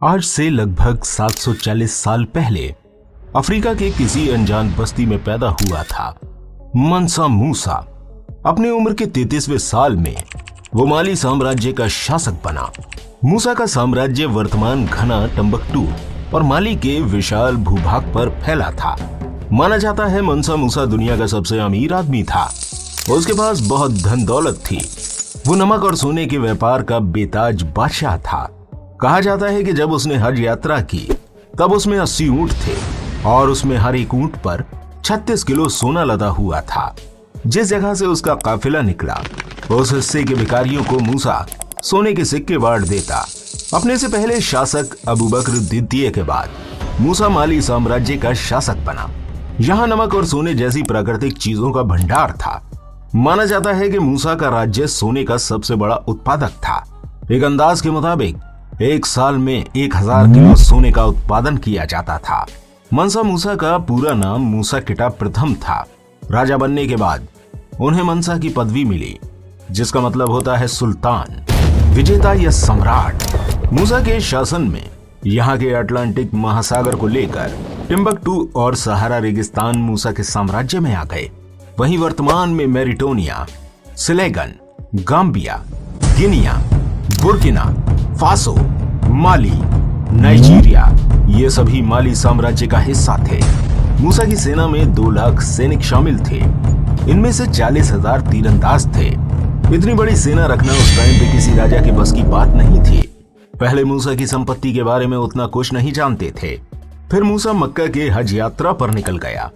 आज से लगभग 740 साल पहले अफ्रीका के किसी अनजान बस्ती में पैदा हुआ था मंसा मूसा। अपने उम्र के 33वें साल में वो माली साम्राज्य का शासक बना। मूसा का साम्राज्य वर्तमान घना टम्बकटू और माली के विशाल भूभाग पर फैला था। माना जाता है मंसा मूसा दुनिया का सबसे अमीर आदमी था। उसके पास बहुत धन दौलत थी। वो नमक और सोने के व्यापार का बेताज बादशाह था। कहा जाता है कि जब उसने हज यात्रा की तब उसमें 80 ऊंट थे और उसमें हर एक ऊंट पर 36 किलो सोना लदा हुआ था। जिस जगह से उसका काफिला निकला उस हिस्से के भिखारियों को मूसा सोने के सिक्के बांट देता। अपने से पहले शासक अबू बकर द्वितीय के बाद मूसा माली साम्राज्य का शासक बना। यहाँ नमक और सोने जैसी प्राकृतिक चीजों का भंडार था। माना जाता है कि मूसा का राज्य सोने का सबसे बड़ा उत्पादक था। एक अंदाज के मुताबिक एक साल में 1000 किलो सोने का उत्पादन किया जाता था। मंसा मूसा का पूरा नाम मूसा किटा प्रथम था। राजा बनने के बाद उन्हें मंसा की पदवी मिली, जिसका मतलब होता है सुल्तान, विजेता या सम्राट। मूसा के शासन में यहाँ के अटलांटिक महासागर को लेकर टिम्बकटू और सहारा रेगिस्तान मूसा के साम्राज्य में आ गए। वहीं वर्तमान में मैरिटोनिया, सिलेगन, गाम्बिया, गिनिया, बुर्किना फासो, माली, नाइजीरिया ये सभी माली साम्राज्य का हिस्सा थे। मूसा की सेना में 2 लाख सैनिक शामिल थे। इनमें से 40,000 तीरंदाज थे। इतनी बड़ी सेना रखना उस टाइम पे किसी राजा के बस की बात नहीं थी। पहले मूसा की संपत्ति के बारे में उतना कुछ नहीं जानते थे। फिर मूसा मक्का के हज यात्रा पर निकल गया।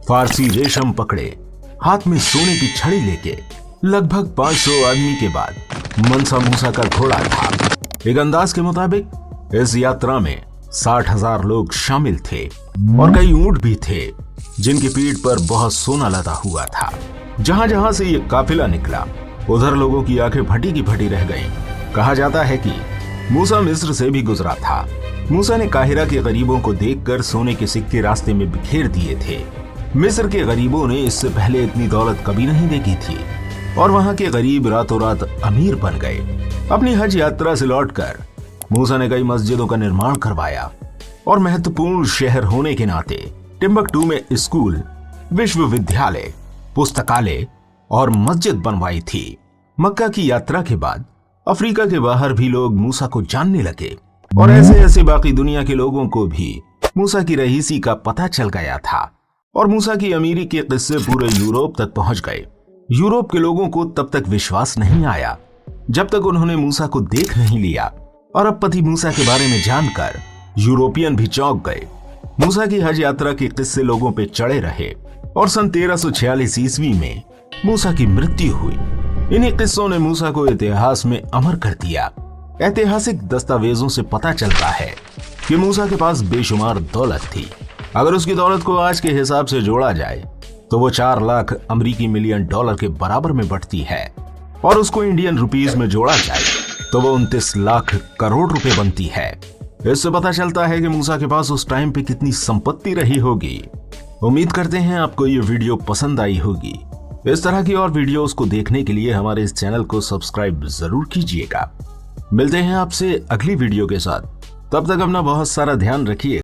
फारसी रेशम पकड़े, हाथ में सोने की छड़ी लेके लगभग 500 आदमी के बाद मंसा मूसा का घोड़ा था। एक अंदाज के मुताबिक इस यात्रा में 60,000 लोग शामिल थे और कई ऊंट भी थे जिनकी पीठ पर बहुत सोना लदा हुआ था। जहां जहां से ये काफिला निकला उधर लोगों की आंखें फटी की फटी रह गईं। कहा जाता है कि मूसा मिस्र से भी गुजरा था। मूसा ने काहिरा के गरीबों को देखकर सोने के सिक्के रास्ते में बिखेर दिए थे। मिस्र के गरीबों ने इससे पहले इतनी दौलत कभी नहीं देखी थी और वहां के गरीब रातों रात अमीर बन गए। अपनी हज यात्रा से लौटकर मूसा ने कई मस्जिदों का निर्माण करवाया और महत्वपूर्ण शहर होने के नाते टिम्बकटू में स्कूल, विश्वविद्यालय, पुस्तकालय और मस्जिद बनवाई थी। मक्का की यात्रा के बाद अफ्रीका के बाहर भी लोग मूसा को जानने लगे और ऐसे ऐसे बाकी दुनिया के लोगों को भी मूसा की रईसी का पता चल गया था और मूसा की अमीरी के किस्से पूरे यूरोप तक पहुंच गए। यूरोप के लोगों को तब तक विश्वास नहीं आया जब तक उन्होंने मूसा को देख नहीं लिया और अब पति मूसा के बारे में जानकर यूरोपियन भी चौंक गए। मूसा की हज यात्रा के किस्से लोगों पे चढ़े रहे और सन 1346 ईस्वी में मूसा की मृत्यु हुई। इन्हीं किस्सों ने मूसा को इतिहास में अमर कर दिया। ऐतिहासिक दस्तावेजों से पता चलता है कि मूसा के पास बेशुमार दौलत थी। अगर उसकी दौलत को आज के हिसाब से जोड़ा जाए तो वो 4 लाख अमेरिकी मिलियन डॉलर के बराबर में बढ़ती है और उसको इंडियन रुपीस में जोड़ा जाए तो वो 29 लाख करोड़ रुपए बनती है। इससे पता चलता है कि मूसा के पास उस टाइम पे कितनी संपत्ति रही होगी। उम्मीद करते हैं आपको ये वीडियो पसंद आई होगी। इस तरह की और वीडियोस को देखने के लिए हमारे इस चैनल को सब्सक्राइब जरूर कीजिएगा। मिलते हैं आपसे अगली वीडियो के साथ। तब तक अपना बहुत सारा ध्यान रखिए।